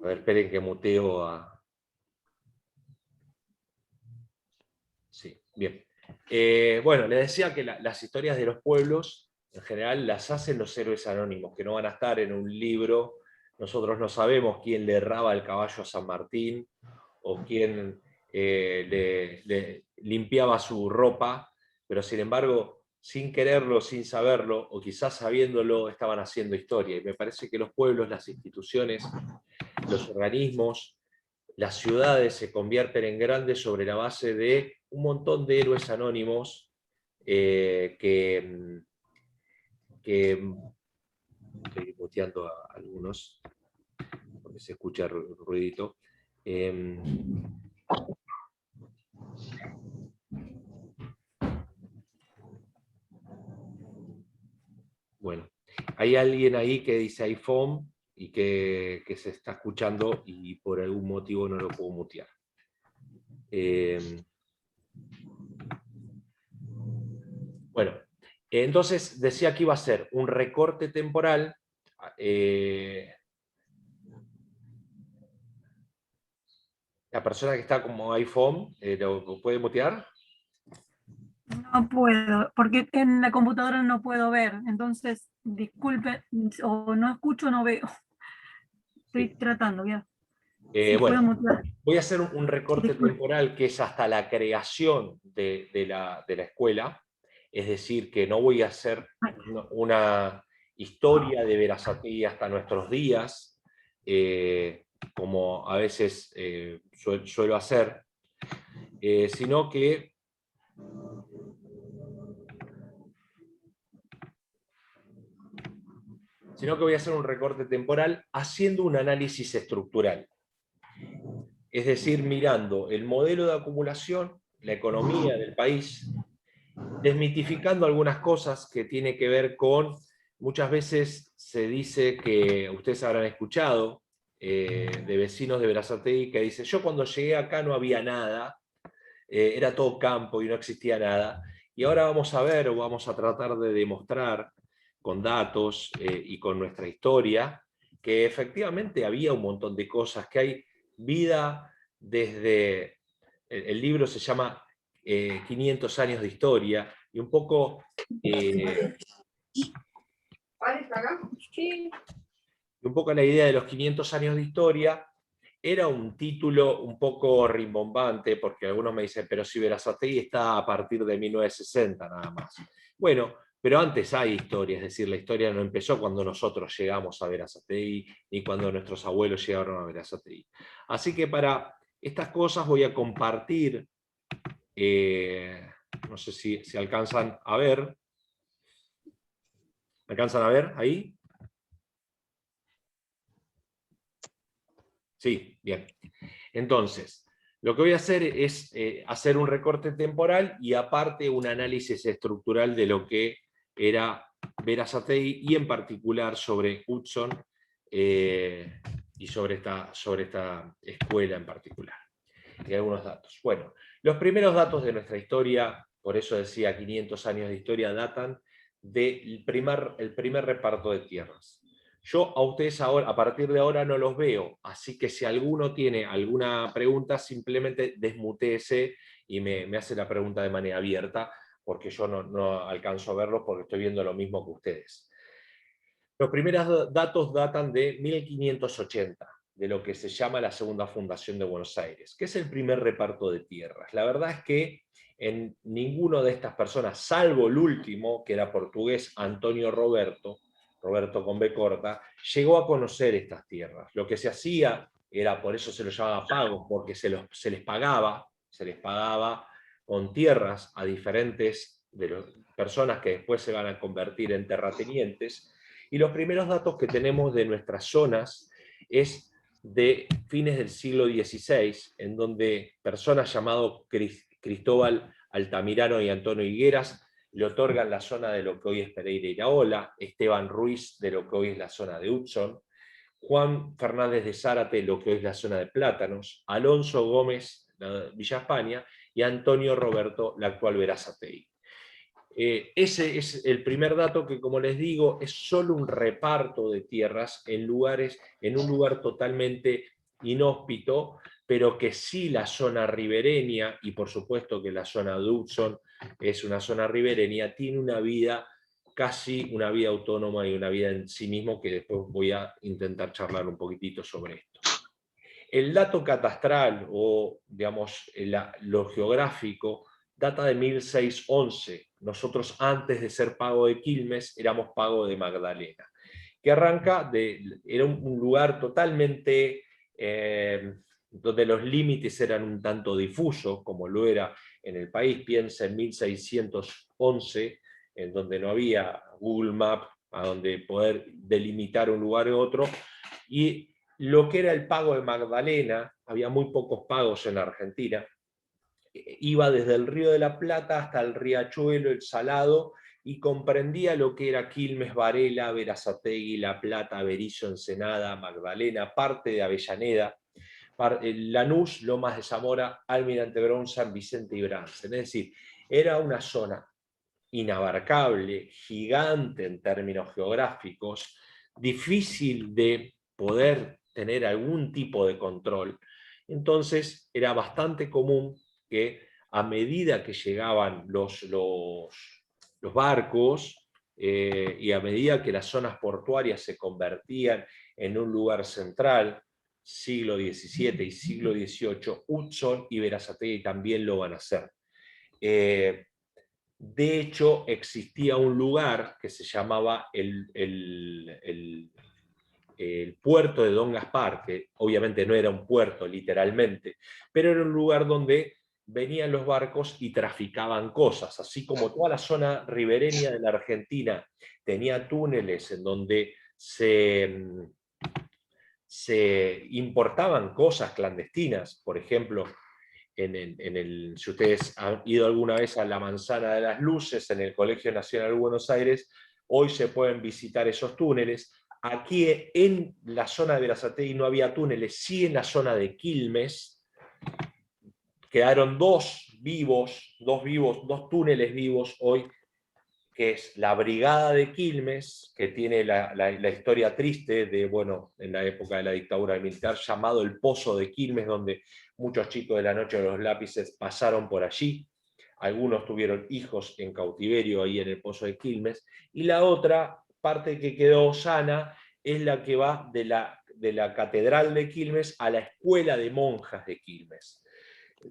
A ver, esperen que muteo a... Sí, bien. Bueno, les decía que las historias de los pueblos, en general, las hacen los héroes anónimos, que no van a estar en un libro. Nosotros no sabemos quién le erraba el caballo a San Martín, o quién le limpiaba su ropa, pero sin embargo, sin quererlo, sin saberlo, o quizás sabiéndolo, estaban haciendo historia. Y me parece que los pueblos, las instituciones, los organismos, las ciudades se convierten en grandes sobre la base de un montón de héroes anónimos que estoy muteando a algunos, porque se escucha ruidito. Bueno, hay alguien ahí que dice iPhone y que se está escuchando y por algún motivo no lo puedo mutear. Bueno, entonces decía que iba a ser un recorte temporal. La persona que está como iPhone, ¿lo puede mutear? No puedo, porque en la computadora no puedo ver, entonces disculpe, o no escucho o no veo. Estoy Sí. tratando, ya. Si puedo Bueno, mutear. voy a hacer un recorte Disculpe. temporal que es hasta la creación de la escuela, es decir, que no voy a hacer una historia de Berazategui hasta nuestros días, como a veces suelo hacer, sino que voy a hacer un recorte temporal haciendo un análisis estructural. Es decir, mirando el modelo de acumulación, la economía del país, desmitificando algunas cosas que tiene que ver con, muchas veces se dice que, ustedes habrán escuchado, de vecinos de Berazategui que dicen, yo cuando llegué acá no había nada, era todo campo y no existía nada, y ahora vamos a ver o vamos a tratar de demostrar con datos y con nuestra historia que efectivamente había un montón de cosas, que hay vida desde, el libro se llama 500 años de historia, y un poco la idea de los 500 años de historia era un título un poco rimbombante, porque algunos me dicen, pero si Berazategui está a partir de 1960 nada más. Bueno, pero antes hay historia, es decir, la historia no empezó cuando nosotros llegamos a Berazategui, ni cuando nuestros abuelos llegaron a Berazategui. Así que para estas cosas voy a compartir, no sé si alcanzan a ver. ¿Alcanzan a ver ahí? Sí, bien. Entonces, lo que voy a hacer es hacer un recorte temporal y aparte un análisis estructural de lo que era Berazategui y en particular sobre Hudson y sobre esta escuela en particular. Y algunos datos. Bueno, los primeros datos de nuestra historia, por eso decía 500 años de historia, datan del primer reparto de tierras. Yo a ustedes ahora, a partir de ahora no los veo, así que si alguno tiene alguna pregunta, simplemente desmutéese y me hace la pregunta de manera abierta, porque yo no alcanzo a verlos porque estoy viendo lo mismo que ustedes. Los primeros datos datan de 1580, de lo que se llama la Segunda Fundación de Buenos Aires, que es el primer reparto de tierras. La verdad es que en ninguno de estas personas, salvo el último, que era portugués, Antonio Roberto con B corta, llegó a conocer estas tierras. Lo que se hacía era, por eso se lo llamaba pagos, porque se les pagaba con tierras a diferentes personas que después se van a convertir en terratenientes. Y los primeros datos que tenemos de nuestras zonas es de fines del siglo XVI, en donde personas llamadas Cristóbal Altamirano y Antonio Higueras le otorgan la zona de lo que hoy es Pereira y Iraola, Esteban Ruiz de lo que hoy es la zona de Hudson, Juan Fernández de Zárate lo que hoy es la zona de Plátanos, Alonso Gómez, la Villa España, y Antonio Roberto, la actual Berazategui. Ese es el primer dato que, como les digo, es solo un reparto de tierras en un lugar totalmente inhóspito, pero que sí la zona ribereña, y por supuesto que la zona de Hudson es una zona ribereña, tiene una vida, casi una vida autónoma y una vida en sí mismo, que después voy a intentar charlar un poquitito sobre esto. El dato catastral, o digamos, lo geográfico, data de 1611. Nosotros, antes de ser Pago de Quilmes, éramos Pago de Magdalena, que era un lugar totalmente donde los límites eran un tanto difusos, como lo era en el país. Piensa en 1611, en donde no había Google Maps, a donde poder delimitar un lugar u otro, y lo que era el Pago de Magdalena, había muy pocos pagos en Argentina, iba desde el Río de la Plata hasta el Riachuelo, el Salado, y comprendía lo que era Quilmes, Varela, Berazategui, La Plata, Berisso, Ensenada, Magdalena, parte de Avellaneda, Lanús, Lomas de Zamora, Almirante Brown, San Vicente y Bransen. Es decir, era una zona inabarcable, gigante en términos geográficos, difícil de poder tener algún tipo de control. Entonces era bastante común que a medida que llegaban los barcos y a medida que las zonas portuarias se convertían en un lugar central, siglo XVII y siglo XVIII, Hudson y Berazategui también lo van a hacer. De hecho, existía un lugar que se llamaba el puerto de Don Gaspar, que obviamente no era un puerto literalmente, pero era un lugar donde venían los barcos y traficaban cosas, así como toda la zona ribereña de la Argentina tenía túneles en donde se importaban cosas clandestinas. Por ejemplo, si ustedes han ido alguna vez a la Manzana de las Luces, en el Colegio Nacional de Buenos Aires, hoy se pueden visitar esos túneles. Aquí en la zona de Berazategui no había túneles, sí en la zona de Quilmes. Quedaron dos túneles vivos hoy, que es la Brigada de Quilmes, que tiene la historia triste de, bueno, en la época de la dictadura militar, llamado el Pozo de Quilmes, donde muchos chicos de la Noche de los Lápices pasaron por allí. Algunos tuvieron hijos en cautiverio ahí en el Pozo de Quilmes. Y la otra parte que quedó sana es la que va de la Catedral de Quilmes a la Escuela de Monjas de Quilmes,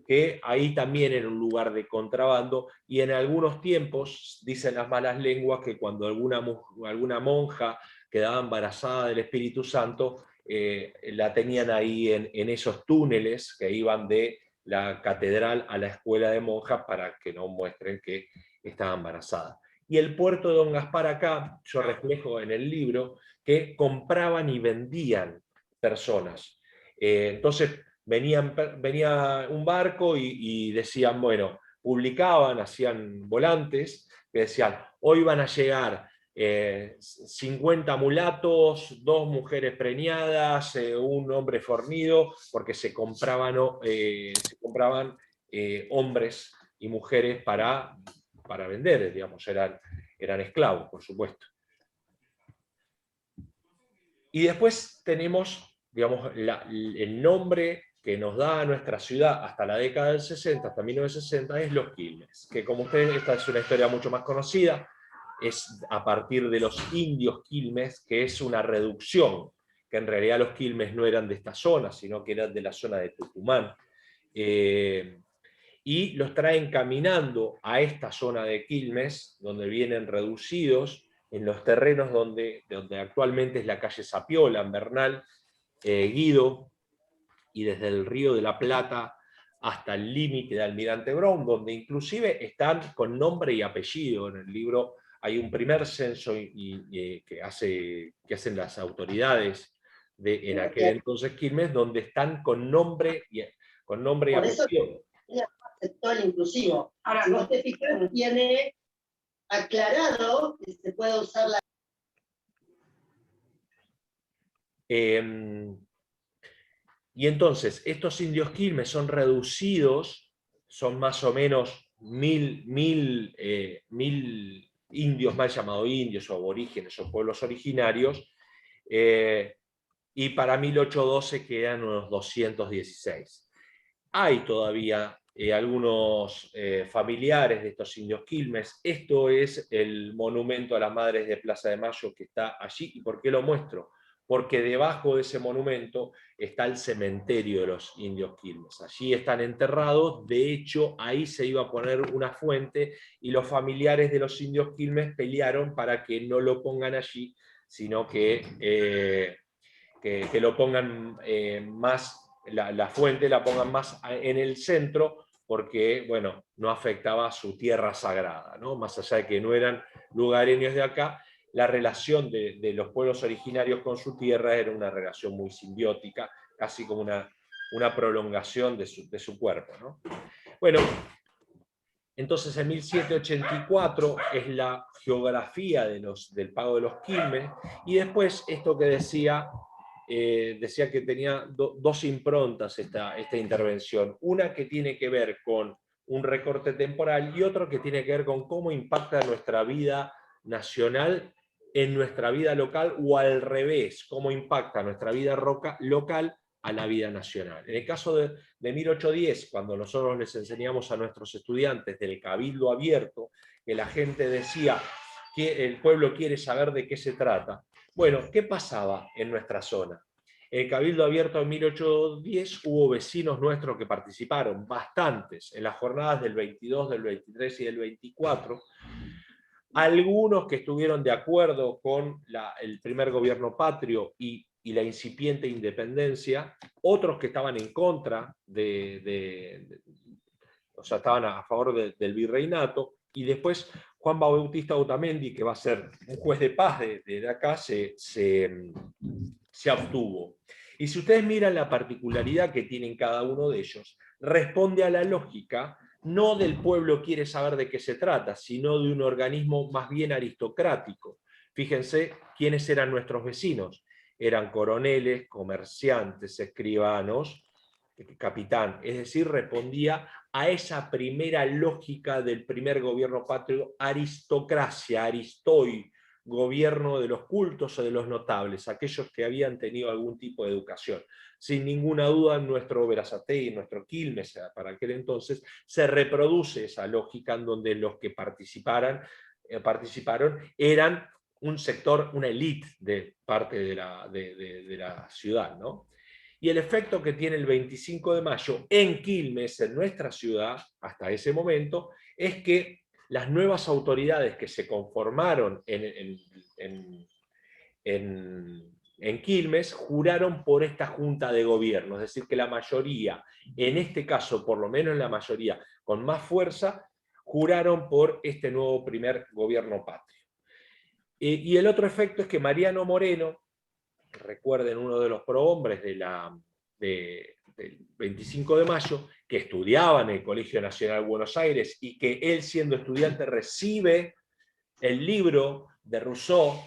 que ahí también era un lugar de contrabando, y en algunos tiempos, dicen las malas lenguas, que cuando alguna monja quedaba embarazada del Espíritu Santo, la tenían ahí en esos túneles que iban de la catedral a la escuela de monjas para que no muestren que estaba embarazada. Y el puerto de Don Gaspar acá, yo reflejo en el libro, que compraban y vendían personas. Entonces, venía un barco y decían, bueno, publicaban, hacían volantes, que decían, hoy van a llegar 50 mulatos, 2 mujeres preñadas, un hombre fornido, porque se compraban hombres y mujeres para vender, digamos, eran esclavos, por supuesto. Y después tenemos, digamos, el nombre que nos da a nuestra ciudad hasta la década del 60, hasta 1960, es Los Quilmes, que como ustedes, esta es una historia mucho más conocida, es a partir de los indios Quilmes, que es una reducción, que en realidad los Quilmes no eran de esta zona, sino que eran de la zona de Tucumán, y los traen caminando a esta zona de Quilmes, donde vienen reducidos, en los terrenos donde actualmente es la calle Zapiola, en Bernal, Guido, y desde el Río de la Plata hasta el límite de Almirante Brown, donde inclusive están con nombre y apellido. En el libro hay un primer censo que hacen las autoridades en aquel entonces Quilmes, donde están con nombre y apellido. Sector inclusivo. Ahora, si vos te fijas, tiene aclarado que se puede usar la... Y entonces, estos indios Quilmes son reducidos, son más o menos 1000 indios, mal llamados indios o aborígenes o pueblos originarios, y para 1812 quedan unos 216. Hay todavía algunos familiares de estos indios quilmes. Esto es el monumento a las Madres de Plaza de Mayo que está allí. ¿Y por qué lo muestro? Porque debajo de ese monumento está el cementerio de los indios quilmes. Allí están enterrados, de hecho ahí se iba a poner una fuente y los familiares de los indios quilmes pelearon para que no lo pongan allí, sino que lo pongan más, la fuente la pongan más en el centro, porque, bueno, no afectaba a su tierra sagrada, ¿no? Más allá de que no eran lugareños de acá, la relación de los pueblos originarios con su tierra era una relación muy simbiótica, casi como una prolongación de su cuerpo, ¿no? Bueno, entonces en 1784 es la geografía del pago de los quilmes, y después esto que decía que tenía dos improntas esta intervención. Una que tiene que ver con un recorte temporal y otro que tiene que ver con cómo impacta nuestra vida nacional en nuestra vida local, o al revés, cómo impacta nuestra vida local a la vida nacional. En el caso de 1810, cuando nosotros les enseñamos a nuestros estudiantes del Cabildo Abierto, que la gente decía que el pueblo quiere saber de qué se trata. Bueno, ¿qué pasaba en nuestra zona? En el Cabildo Abierto en 1810 hubo vecinos nuestros que participaron, bastantes, en las jornadas del 22, del 23 y del 24, algunos que estuvieron de acuerdo con el primer gobierno patrio y la incipiente independencia, otros que estaban en contra, o sea, estaban a favor del virreinato, y después Juan Bautista Otamendi, que va a ser un juez de paz de acá, se abstuvo. Y si ustedes miran la particularidad que tienen cada uno de ellos, responde a la lógica no del pueblo quiere saber de qué se trata, sino de un organismo más bien aristocrático. Fíjense quiénes eran nuestros vecinos. Eran coroneles, comerciantes, escribanos, capitán. Es decir, respondía a esa primera lógica del primer gobierno patrio, aristocracia, aristoi, gobierno de los cultos o de los notables, aquellos que habían tenido algún tipo de educación. Sin ninguna duda, en nuestro Berazategui, en nuestro Quilmes, para aquel entonces, se reproduce esa lógica en donde los que participaron eran un sector, una élite de parte de la ciudad, ¿no? Y el efecto que tiene el 25 de mayo en Quilmes, en nuestra ciudad, hasta ese momento, es que las nuevas autoridades que se conformaron en Quilmes juraron por esta junta de gobierno, es decir, que la mayoría, en este caso, por lo menos la mayoría, con más fuerza, juraron por este nuevo primer gobierno patrio. Y el otro efecto es que Mariano Moreno, recuerden, uno de los prohombres del 25 de mayo, que estudiaba en el Colegio Nacional Buenos Aires, y que él, siendo estudiante, recibe el libro de Rousseau,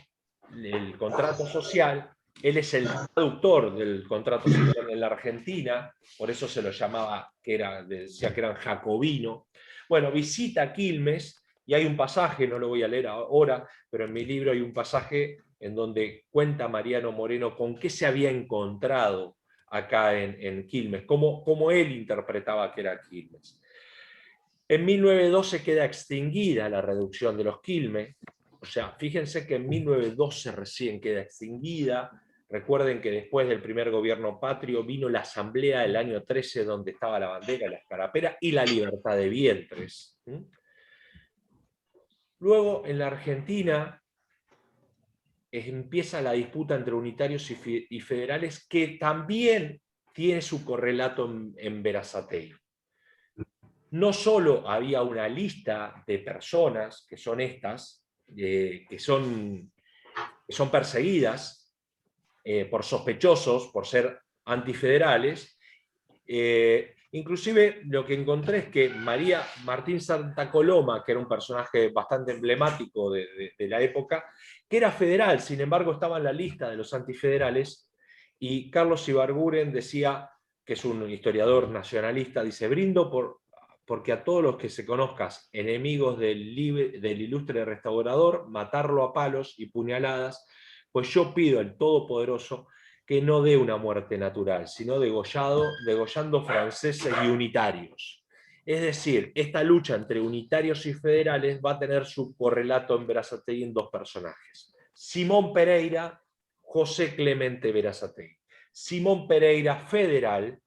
el contrato social. Él es el traductor del contrato social en la Argentina, por eso se lo llamaba, decía que eran jacobino. Bueno, visita Quilmes, y hay un pasaje, no lo voy a leer ahora, pero en mi libro hay un pasaje en donde cuenta Mariano Moreno con qué se había encontrado acá en Quilmes, cómo él interpretaba que era Quilmes. En 1912 queda extinguida la reducción de los Quilmes, o sea, fíjense que en 1912 recién queda extinguida. Recuerden que después del primer gobierno patrio vino la asamblea del año 13, donde estaba la bandera, la escarapela y la libertad de vientres. Luego, en la Argentina, empieza la disputa entre unitarios y federales, que también tiene su correlato en Berazategui. No solo había una lista de personas, que son estas, que son perseguidas por sospechosos, por ser antifederales. Inclusive lo que encontré es que María Martín Santa Coloma, que era un personaje bastante emblemático de la época, que era federal, sin embargo estaba en la lista de los antifederales, y Carlos Ibarguren decía, que es un historiador nacionalista, dice: brindo porque a todos los que se conozcas enemigos del ilustre restaurador, matarlo a palos y puñaladas, pues yo pido al Todopoderoso que no dé una muerte natural, sino degollando franceses y unitarios. Es decir, esta lucha entre unitarios y federales va a tener su correlato en Berazategui en dos personajes. Simón Pereira, José Clemente Berazategui. Simón Pereira federal,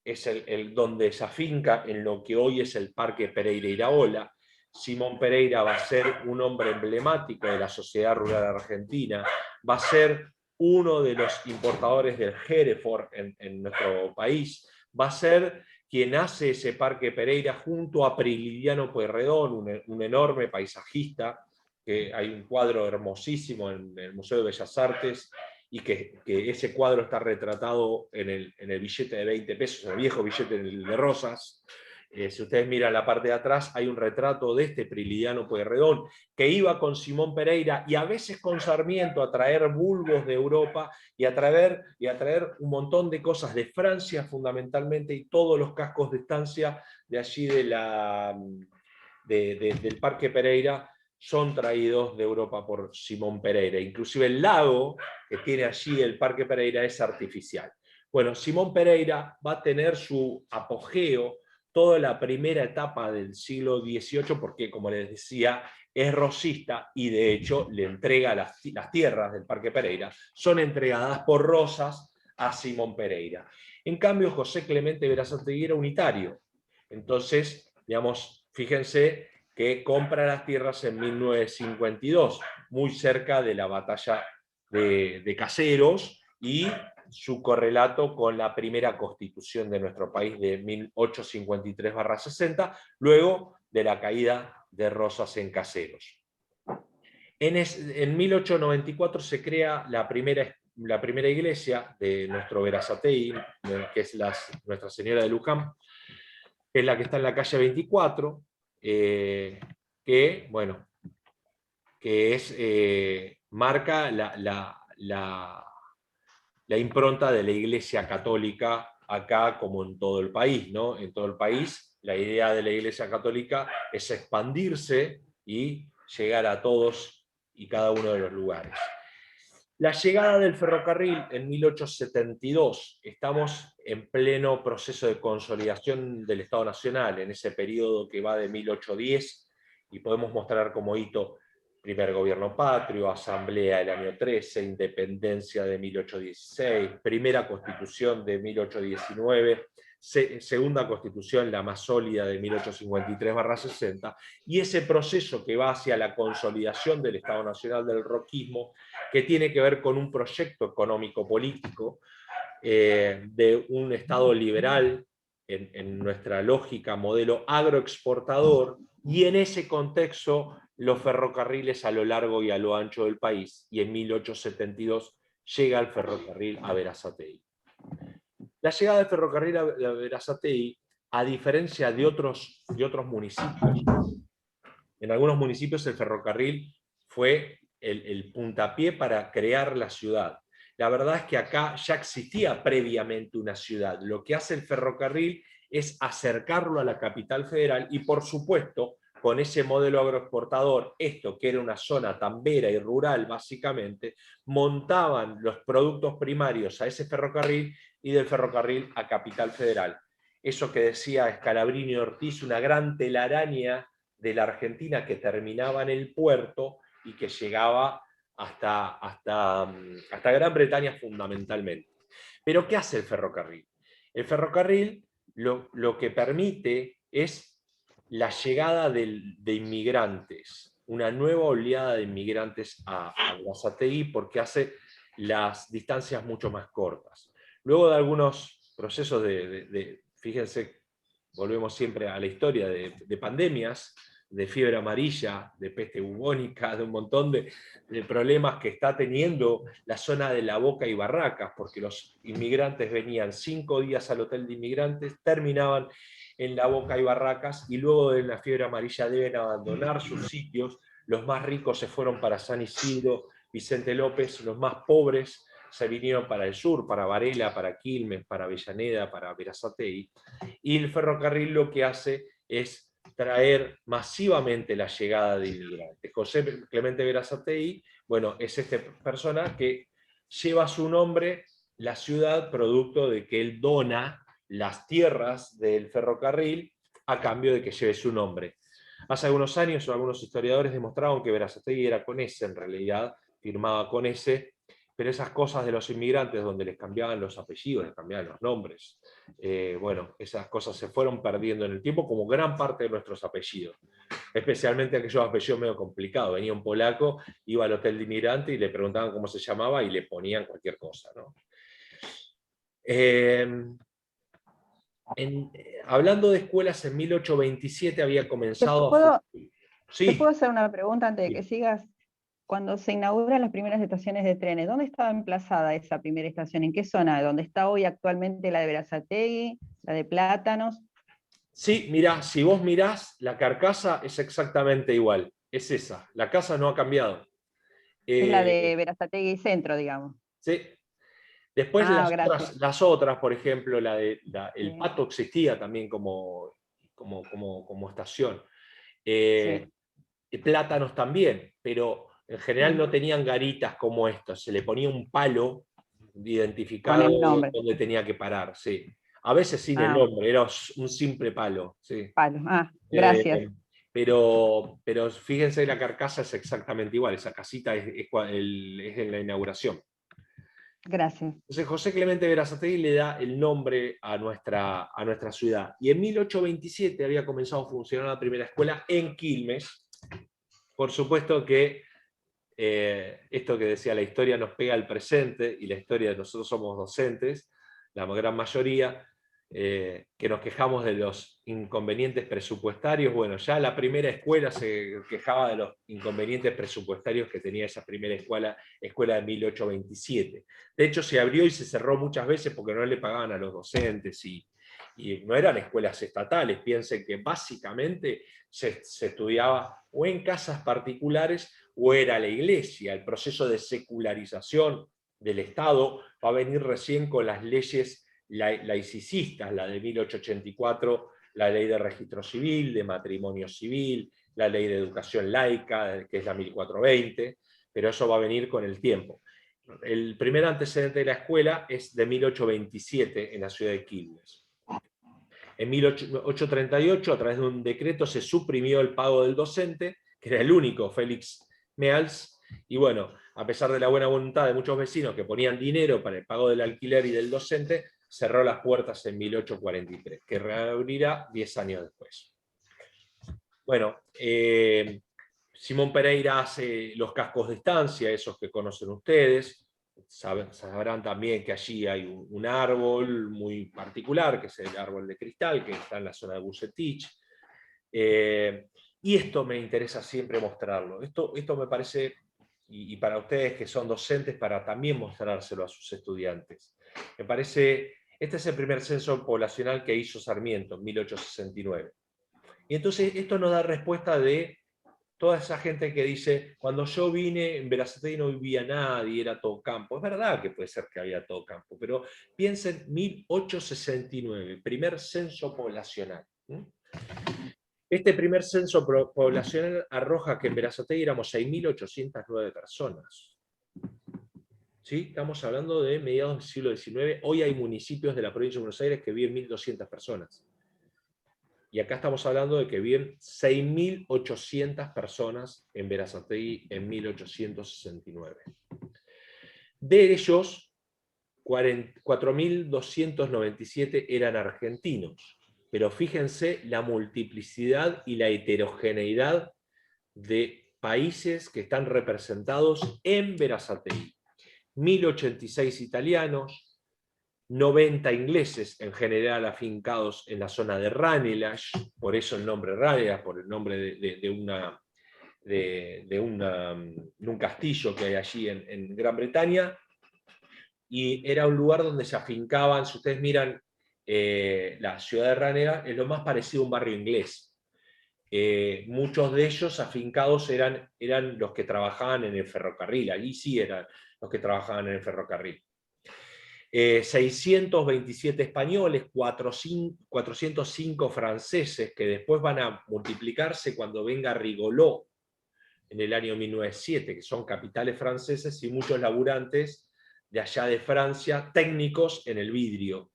es el donde se afinca en lo que hoy es el Parque Pereira Iraola. Simón Pereira va a ser un hombre emblemático de la sociedad rural argentina, va a ser uno de los importadores del Hereford en nuestro país, va a ser quien hace ese Parque Pereira junto a Prilidiano Pueyrredón, un enorme paisajista, que hay un cuadro hermosísimo en el Museo de Bellas Artes, y que ese cuadro está retratado en el billete de 20 pesos, el viejo billete de Rosas. Si ustedes miran la parte de atrás, hay un retrato de este Prilidiano Pueyrredón, que iba con Simón Pereira y a veces con Sarmiento a traer bulbos de Europa y a traer un montón de cosas de Francia fundamentalmente, y todos los cascos de estancia de allí del Parque Pereira son traídos de Europa por Simón Pereira. Inclusive el lago que tiene allí el Parque Pereira es artificial. Bueno, Simón Pereira va a tener su apogeo toda la primera etapa del siglo XVIII, porque, como les decía, es rosista y de hecho le entrega las tierras del Parque Pereira, son entregadas por Rosas a Simón Pereira. En cambio, José Clemente Berazategui era unitario. Entonces, digamos, fíjense que compra las tierras en 1952, muy cerca de la batalla de Caseros, y su correlato con la primera constitución de nuestro país de 1853/60, luego de la caída de Rosas en Caseros. En 1894 se crea la primera iglesia de nuestro Berazategui, que es Nuestra Señora de Luján, que es la que está en la calle 24, que, bueno, que es, marca la impronta de la Iglesia Católica acá como en todo el país, ¿no? En todo el país la idea de la Iglesia Católica es expandirse y llegar a todos y cada uno de los lugares. La llegada del ferrocarril en 1872, estamos en pleno proceso de consolidación del Estado Nacional, en ese periodo que va de 1810, y podemos mostrar como hito primer gobierno patrio, asamblea del año 13, independencia de 1816, primera constitución de 1819, segunda constitución, la más sólida, de 1853/60, y ese proceso que va hacia la consolidación del Estado Nacional del roquismo, que tiene que ver con un proyecto económico-político de un Estado liberal en nuestra lógica, modelo agroexportador, y en ese contexto los ferrocarriles a lo largo y a lo ancho del país, y en 1872 llega el ferrocarril a Berazategui. La llegada del ferrocarril a Berazategui, a diferencia de otros municipios, en algunos municipios el ferrocarril fue el puntapié para crear la ciudad. La verdad es que acá ya existía previamente una ciudad. Lo que hace el ferrocarril es acercarlo a la capital federal y, por supuesto, con ese modelo agroexportador, esto que era una zona tambera y rural básicamente, montaban los productos primarios a ese ferrocarril y del ferrocarril a capital federal. Eso que decía Scalabrini Ortiz, una gran telaraña de la Argentina que terminaba en el puerto y que llegaba hasta Gran Bretaña fundamentalmente. Pero ¿qué hace el ferrocarril? El ferrocarril lo que permite es la llegada de inmigrantes, una nueva oleada de inmigrantes a Berazategui, porque hace las distancias mucho más cortas. Luego de algunos procesos fíjense, volvemos siempre a la historia de pandemias, de fiebre amarilla, de peste bubónica, de un montón de problemas que está teniendo la zona de La Boca y Barracas, porque los inmigrantes venían 5 días al hotel de inmigrantes, terminaban en La Boca y Barracas, y luego de la fiebre amarilla deben abandonar sus sitios. Los más ricos se fueron para San Isidro, Vicente López, los más pobres se vinieron para el sur, para Varela, para Quilmes, para Avellaneda, para Berazategui, y el ferrocarril lo que hace es traer masivamente la llegada de inmigrantes. José Clemente Berazategui, bueno, es esta persona que lleva su nombre la ciudad producto de que él dona las tierras del ferrocarril a cambio de que lleve su nombre. Hace algunos años algunos historiadores demostraron que Berazategui era con S, en realidad firmaba con S, pero esas cosas de los inmigrantes donde les cambiaban los apellidos, les cambiaban los nombres, bueno, esas cosas se fueron perdiendo en el tiempo como gran parte de nuestros apellidos, especialmente aquellos apellidos medio complicados. Venía un polaco, iba al hotel de inmigrante y le preguntaban cómo se llamaba y le ponían cualquier cosa, ¿no? Hablando de escuelas, en 1827 había comenzado ¿Te puedo hacer una pregunta antes de Sí. que sigas? Cuando se inauguran las primeras estaciones de trenes, ¿dónde estaba emplazada esa primera estación? ¿En qué zona? ¿Dónde está hoy actualmente la de Berazategui, la de Plátanos? Sí, mirá, si vos mirás, la carcasa es exactamente igual, es esa, la casa no ha cambiado. Es la de Berazategui Centro, digamos. Sí. Después Gracias. las otras, por ejemplo, el Sí. Pato existía también como estación. Sí. Plátanos también, pero en general no tenían garitas como estas, se le ponía un palo identificado Con el nombre. donde tenía que parar, sí. A veces sin el Bueno. nombre, era un simple palo, sí. Palo. Gracias. Pero fíjense, la carcasa es exactamente igual, esa casita es en la inauguración. Gracias. Entonces José Clemente Berazategui le da el nombre a nuestra ciudad. Y en 1827 había comenzado a funcionar la primera escuela en Quilmes. Por supuesto que esto que decía, la historia nos pega al presente, y la historia de nosotros somos docentes, la gran mayoría, que nos quejamos de los inconvenientes presupuestarios. Bueno, ya la primera escuela se quejaba de los inconvenientes presupuestarios que tenía esa primera escuela de 1827. De hecho, se abrió y se cerró muchas veces porque no le pagaban a los docentes, y no eran escuelas estatales. Piensen que básicamente se estudiaba o en casas particulares o era la iglesia. El proceso de secularización del Estado va a venir recién con las leyes laicistas, la de 1884, la ley de registro civil, de matrimonio civil, la ley de educación laica, que es la 1420, pero eso va a venir con el tiempo. El primer antecedente de la escuela es de 1827 en la ciudad de Quilmes. En 1838, a través de un decreto, se suprimió el pago del docente, que era el único, Félix Meals, y bueno, a pesar de la buena voluntad de muchos vecinos que ponían dinero para el pago del alquiler y del docente, cerró las puertas en 1843, que reabrirá 10 años después. Bueno, Simón Pereira hace los cascos de estancia, esos que conocen ustedes. Sabrán también que allí hay un árbol muy particular, que es el árbol de cristal, que está en la zona de Bucetich. Y esto me interesa siempre mostrarlo. Esto me parece, y para ustedes que son docentes, para también mostrárselo a sus estudiantes. Me parece, este es el primer censo poblacional que hizo Sarmiento en 1869. Y entonces esto nos da respuesta de toda esa gente que dice, cuando yo vine en Berazategui no vivía nadie, era todo campo. Es verdad que puede ser que había todo campo, pero piensen 1869, primer censo poblacional. Este primer censo poblacional arroja que en Berazategui éramos 6.809 personas. ¿Sí? Estamos hablando de mediados del siglo XIX. Hoy hay municipios de la provincia de Buenos Aires que viven 1.200 personas. Y acá estamos hablando de que viven 6.800 personas en Berazategui en 1869. De ellos, 4.297 eran argentinos. Pero fíjense la multiplicidad y la heterogeneidad de países que están representados en Berazategui. 1.086 italianos, 90 ingleses, en general afincados en la zona de Ranelagh, por eso el nombre Ranelagh, por el nombre de un castillo que hay allí en Gran Bretaña, y era un lugar donde se afincaban. Si ustedes miran la ciudad de Ranelagh, es lo más parecido a un barrio inglés. Muchos de ellos afincados eran los que trabajaban en el ferrocarril, allí sí eran los que trabajaban en el ferrocarril. 627 españoles, 405 franceses, que después van a multiplicarse cuando venga Rigolot en el año 1907, que son capitales franceses, y muchos laburantes de allá de Francia, técnicos en el vidrio.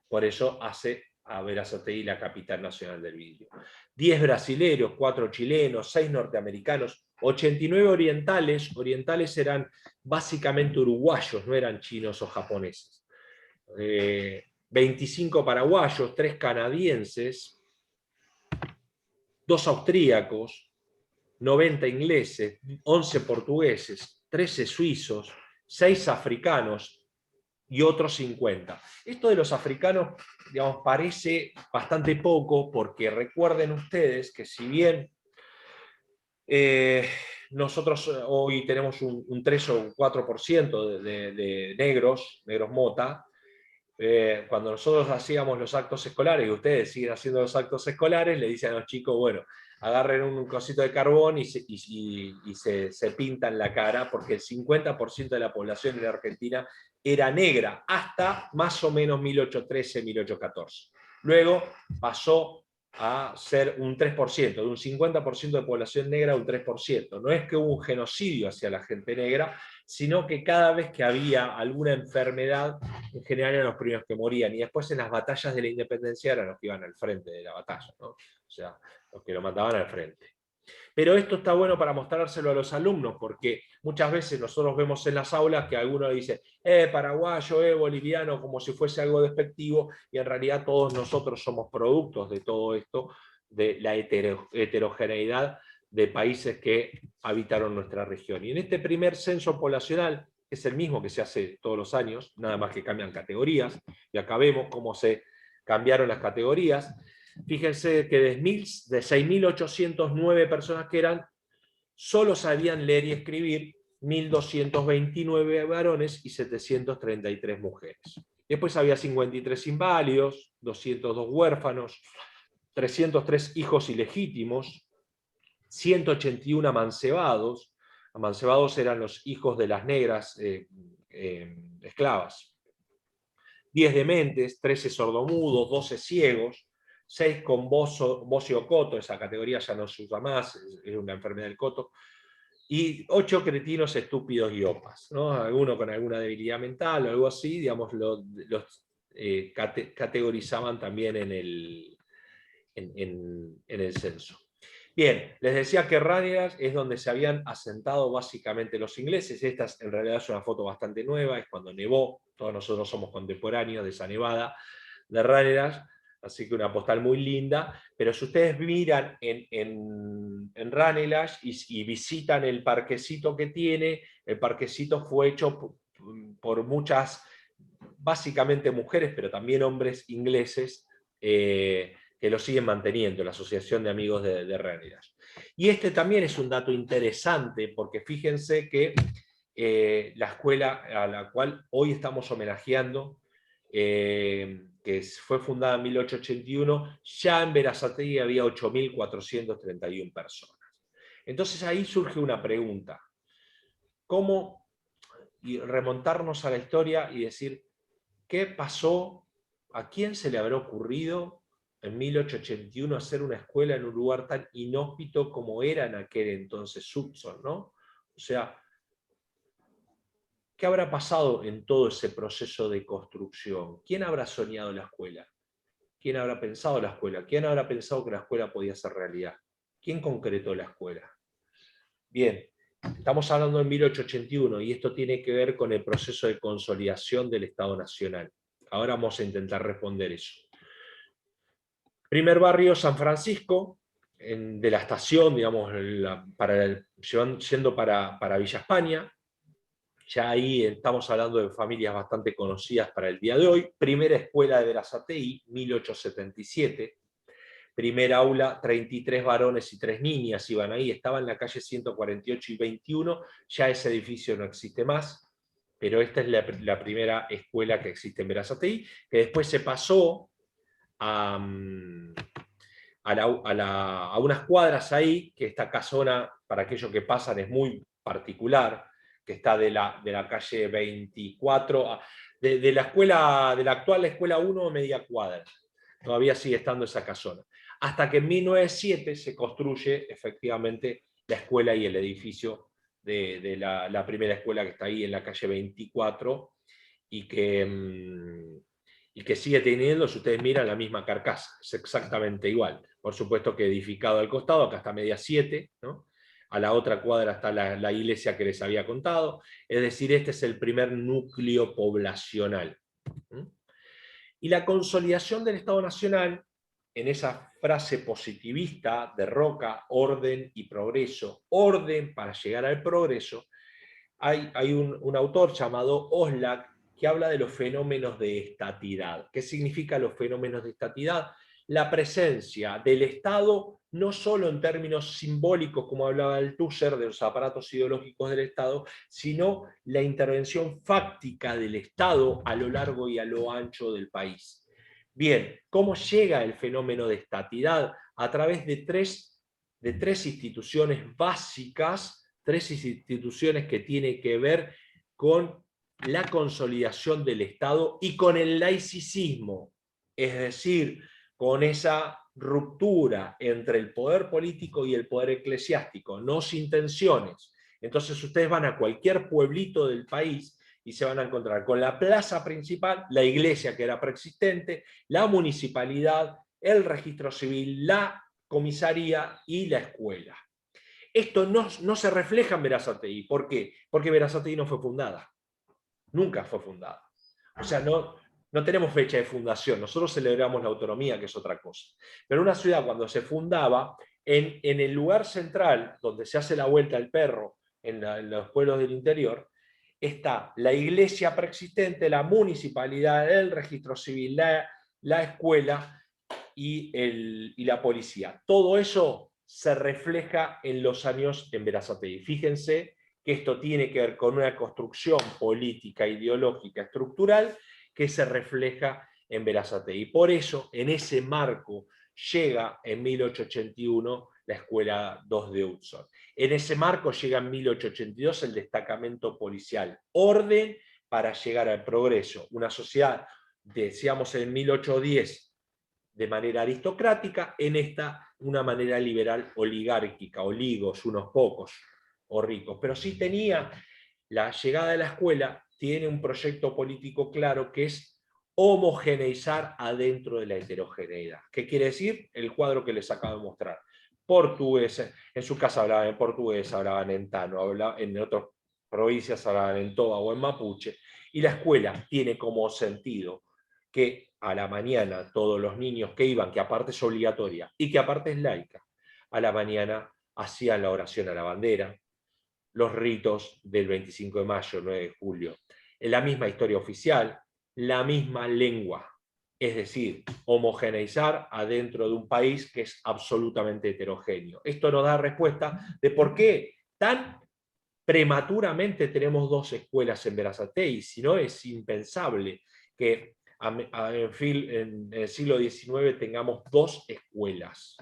Por eso hace a Berazategui la capital nacional del vidrio. 10 brasileros, 4 chilenos, 6 norteamericanos, 89 orientales. Orientales eran básicamente uruguayos, no eran chinos o japoneses. 25 paraguayos, 3 canadienses, 2 austríacos, 90 ingleses, 11 portugueses, 13 suizos, 6 africanos y otros 50. Esto de los africanos, digamos, parece bastante poco, porque recuerden ustedes que si bien nosotros hoy tenemos un 3 o un 4% de negros mota, cuando nosotros hacíamos los actos escolares, y ustedes siguen haciendo los actos escolares, le dicen a los chicos, bueno, agarren un cosito de carbón y se pintan la cara, porque el 50% de la población en la Argentina era negra, hasta más o menos 1813, 1814. Luego pasó a ser un 3%, de un 50% de población negra a un 3%. No es que hubo un genocidio hacia la gente negra, sino que cada vez que había alguna enfermedad, en general eran los primeros que morían, y después en las batallas de la independencia eran los que iban al frente de la batalla, ¿no? O sea, los que lo mataban al frente. Pero esto está bueno para mostrárselo a los alumnos, porque muchas veces nosotros vemos en las aulas que alguno dice, paraguayo, boliviano, como si fuese algo despectivo, y en realidad todos nosotros somos productos de todo esto, de la heterogeneidad de países que habitaron nuestra región. Y en este primer censo poblacional, que es el mismo que se hace todos los años, nada más que cambian categorías, y acá vemos cómo se cambiaron las categorías. Fíjense que de 6.809 personas que eran, solo sabían leer y escribir 1.229 varones y 733 mujeres. Después había 53 inválidos, 202 huérfanos, 303 hijos ilegítimos, 181 amancebados. Amancebados eran los hijos de las negras esclavas. 10 dementes, 13 sordomudos, 12 ciegos, 6 con bocio coto, esa categoría ya no se usa más, es una enfermedad del coto, y 8 cretinos estúpidos y opas, ¿no? Alguno con alguna debilidad mental o algo así, digamos, los categorizaban también en el censo. Bien, les decía que Ránegas es donde se habían asentado básicamente los ingleses. Esta en realidad es una foto bastante nueva, es cuando nevó, todos nosotros somos contemporáneos de esa nevada de Ránegas, así que una postal muy linda, pero si ustedes miran en Ránegas y visitan el parquecito que tiene, el parquecito fue hecho por muchas, básicamente mujeres, pero también hombres ingleses, que lo siguen manteniendo, la Asociación de Amigos de Ránegas. Y este también es un dato interesante, porque fíjense que la escuela a la cual hoy estamos homenajeando, que fue fundada en 1881, ya en Berazategui había 8.431 personas. Entonces ahí surge una pregunta: ¿cómo remontarnos a la historia y decir qué pasó, a quién se le habrá ocurrido en 1881 hacer una escuela en un lugar tan inhóspito como era en aquel entonces Hudson, ¿no? O sea, ¿qué habrá pasado en todo ese proceso de construcción? ¿Quién habrá soñado la escuela? ¿Quién habrá pensado la escuela? ¿Quién habrá pensado que la escuela podía ser realidad? ¿Quién concretó la escuela? Bien, estamos hablando de 1881 y esto tiene que ver con el proceso de consolidación del Estado Nacional. Ahora vamos a intentar responder eso. Primer barrio, San Francisco, de la estación, digamos, yendo para Villa España. Ya ahí estamos hablando de familias bastante conocidas para el día de hoy. Primera escuela de Berazategui, 1877. Primera aula, 33 varones y 3 niñas iban ahí. Estaba en la calle 148 y 21. Ya ese edificio no existe más, pero esta es la primera escuela que existe en Berazategui, que después se pasó a unas cuadras ahí, que esta casona, para aquellos que pasan, es muy particular, que está de la calle 24, de la actual escuela 1 media cuadra. Todavía sigue estando esa casona. Hasta que en 1907 se construye efectivamente la escuela y el edificio de la primera escuela que está ahí en la calle 24, y que sigue teniendo, si ustedes miran, la misma carcasa, es exactamente igual. Por supuesto que edificado al costado, acá está media 7, ¿no? A la otra cuadra está la iglesia que les había contado, es decir, este es el primer núcleo poblacional. Y la consolidación del Estado Nacional, en esa frase positivista de Roca, orden y progreso, orden para llegar al progreso, hay un autor llamado Oslak que habla de los fenómenos de estatidad. ¿Qué significa los fenómenos de estatidad? La presencia del Estado, no solo en términos simbólicos, como hablaba Althusser, de los aparatos ideológicos del Estado, sino la intervención fáctica del Estado a lo largo y a lo ancho del país. Bien, ¿cómo llega el fenómeno de estatidad? A través de tres instituciones básicas, tres instituciones que tienen que ver con la consolidación del Estado y con el laicismo, es decir, con esa ruptura entre el poder político y el poder eclesiástico, no sin tensiones. Entonces ustedes van a cualquier pueblito del país y se van a encontrar con la plaza principal, la iglesia que era preexistente, la municipalidad, el registro civil, la comisaría y la escuela. Esto no se refleja en Berazategui. ¿Por qué? Porque Berazategui no fue fundada. Nunca fue fundada. O sea, no tenemos fecha de fundación. Nosotros celebramos la autonomía, que es otra cosa. Pero una ciudad, cuando se fundaba, en el lugar central, donde se hace la vuelta al perro, en los pueblos del interior, está la iglesia preexistente, la municipalidad, el registro civil, la escuela y la policía. Todo eso se refleja en los años en Berazategui. Fíjense que esto tiene que ver con una construcción política, ideológica, estructural, que se refleja en Berazategui. Por eso, en ese marco, llega en 1881 la Escuela 2 de Hudson. En ese marco llega en 1882 el destacamento policial. Orden para llegar al progreso. Una sociedad, decíamos en 1810, de manera aristocrática, en esta una manera liberal oligárquica, oligos, unos pocos, o ricos. Pero sí tenía, la llegada de la escuela tiene un proyecto político claro que es homogeneizar adentro de la heterogeneidad. ¿Qué quiere decir? El cuadro que les acabo de mostrar. Portugueses, en su casa hablaban en portugués, hablaban en tano, en otras provincias hablaban en toba o en mapuche, y la escuela tiene como sentido que a la mañana todos los niños que iban, que aparte es obligatoria y que aparte es laica, a la mañana hacían la oración a la bandera, los ritos del 25 de mayo, 9 de julio, en la misma historia oficial, la misma lengua, es decir, homogeneizar adentro de un país que es absolutamente heterogéneo. Esto nos da respuesta de por qué tan prematuramente tenemos dos escuelas en Berazategui, si no es impensable que en el siglo XIX tengamos dos escuelas.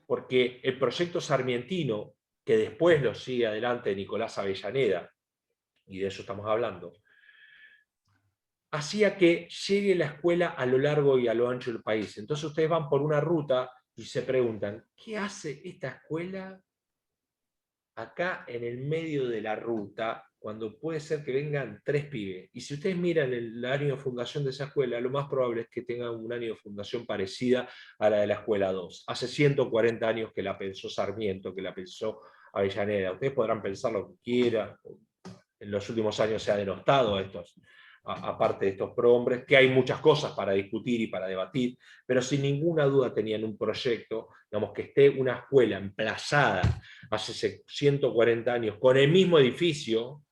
Porque el proyecto sarmientino, que después lo sigue adelante Nicolás Avellaneda, y de eso estamos hablando, hacía que llegue la escuela a lo largo y a lo ancho del país. Entonces ustedes van por una ruta y se preguntan, ¿qué hace esta escuela acá en el medio de la ruta, cuando puede ser que vengan 3 pibes? Y si ustedes miran el año de fundación de esa escuela, lo más probable es que tengan un año de fundación parecida a la de la escuela 2. Hace 140 años que la pensó Sarmiento, que la pensó Avellaneda. Ustedes podrán pensar lo que quieran. En los últimos años se ha denostado a estos, aparte de estos prohombres, que hay muchas cosas para discutir y para debatir, pero sin ninguna duda tenían un proyecto, digamos, que esté una escuela emplazada hace 140 años con el mismo edificio,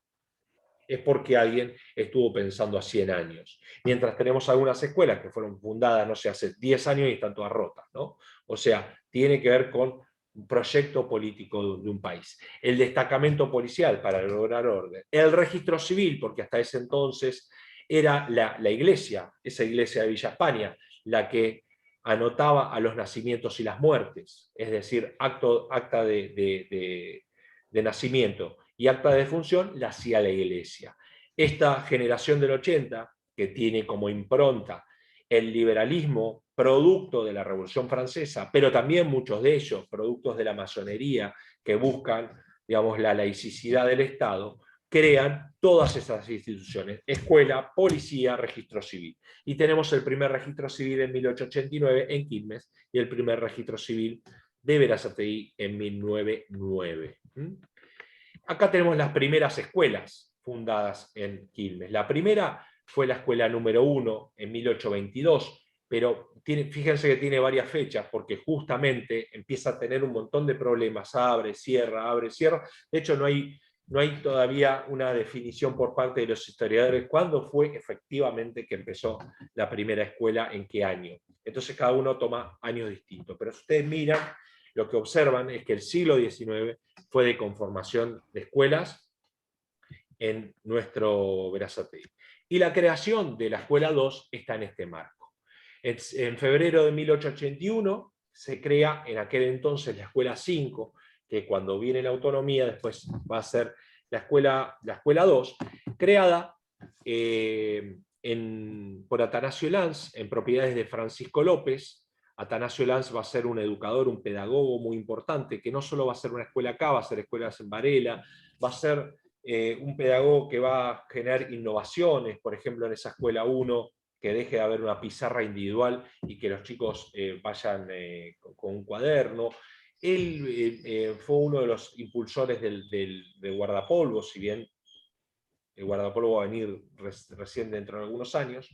es porque alguien estuvo pensando a 100 años. Mientras tenemos algunas escuelas que fueron fundadas, no sé, hace 10 años y están todas rotas, ¿no? O sea, tiene que ver con un proyecto político de un país. El destacamento policial para lograr orden. El registro civil, porque hasta ese entonces era la iglesia, esa iglesia de Villa España, la que anotaba a los nacimientos y las muertes, es decir, acta de nacimiento y acta de defunción la hacía la iglesia. Esta generación del 80, que tiene como impronta el liberalismo producto de la Revolución Francesa, pero también muchos de ellos productos de la masonería que buscan, digamos, la laicidad del Estado, crean todas esas instituciones: escuela, policía, registro civil. Y tenemos el primer registro civil en 1889 en Quilmes y el primer registro civil de Berazategui en 1909. Acá tenemos las primeras escuelas fundadas en Quilmes. La primera fue la escuela número 1 en 1822, pero fíjense que tiene varias fechas, porque justamente empieza a tener un montón de problemas, abre, cierra. De hecho, no hay todavía una definición por parte de los historiadores cuándo fue efectivamente que empezó la primera escuela, en qué año. Entonces cada uno toma años distintos, pero si ustedes miran, lo que observan es que el siglo XIX fue de conformación de escuelas en nuestro Berazategui. Y la creación de la Escuela 2 está en este marco. En febrero de 1881 se crea en aquel entonces la Escuela 5, que cuando viene la autonomía después va a ser la Escuela 2, creada por Atanasio Lanz, en propiedades de Francisco López. Atanasio Lanz va a ser un educador, un pedagogo muy importante, que no solo va a ser una escuela acá, va a ser escuelas en Varela, va a ser un pedagogo que va a generar innovaciones, por ejemplo en esa escuela 1, que deje de haber una pizarra individual y que los chicos vayan con un cuaderno. Él fue uno de los impulsores del guardapolvo, si bien el guardapolvo va a venir recién dentro de algunos años.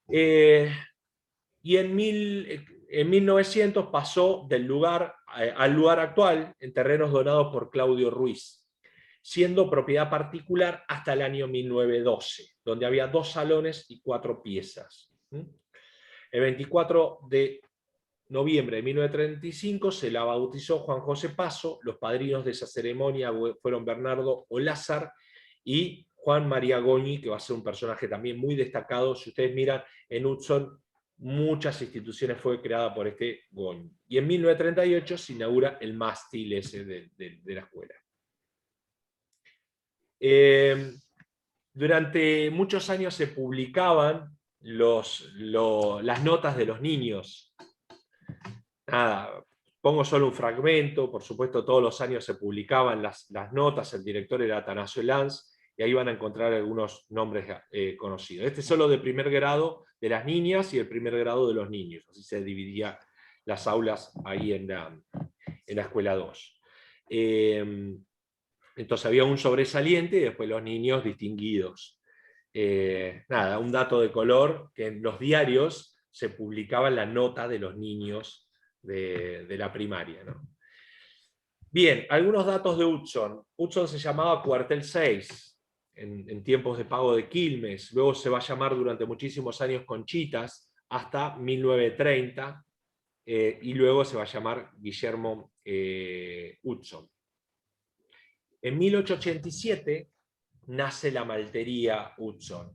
Y en 1900 pasó del lugar al lugar actual, en terrenos donados por Claudio Ruiz, siendo propiedad particular hasta el año 1912, donde había 2 salones y 4 piezas. El 24 de noviembre de 1935 se la bautizó Juan José Paso. Los padrinos de esa ceremonia fueron Bernardo Olázar y Juan María Goñi, que va a ser un personaje también muy destacado. Si ustedes miran en Hudson, muchas instituciones fue creada por este Goñi. Y en 1938 se inaugura el mástil ese de la escuela. Durante muchos años se publicaban las notas de los niños. Nada, pongo solo un fragmento. Por supuesto todos los años se publicaban las notas. El director era Atanasio Lanz, y ahí van a encontrar algunos nombres conocidos. Este es solo de primer grado de las niñas y el primer grado de los niños. Así se dividía las aulas ahí en la escuela 2. Entonces había un sobresaliente y después los niños distinguidos. Nada, un dato de color, que en los diarios se publicaba la nota de los niños de la primaria, ¿no? Bien, algunos datos de Hudson. Hudson se llamaba Cuartel 6 en tiempos de Pago de Quilmes, luego se va a llamar durante muchísimos años Conchitas, hasta 1930, y luego se va a llamar Guillermo Hudson. En 1887 nace la maltería Hudson.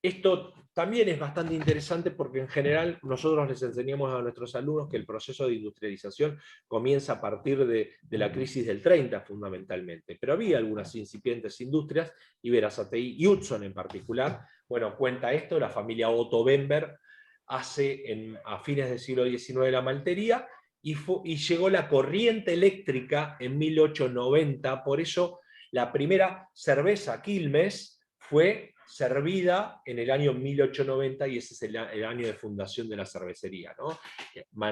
Esto también es bastante interesante porque en general nosotros les enseñamos a nuestros alumnos que el proceso de industrialización comienza a partir de la crisis del 30 fundamentalmente, pero había algunas incipientes industrias, y Berazategui y Hudson en particular, bueno, cuenta esto, la familia Otto Bember hace a fines del siglo XIX la maltería, y llegó la corriente eléctrica en 1890, por eso la primera cerveza Quilmes fue servida en el año 1890, y ese es el año de fundación de la cervecería, ¿no?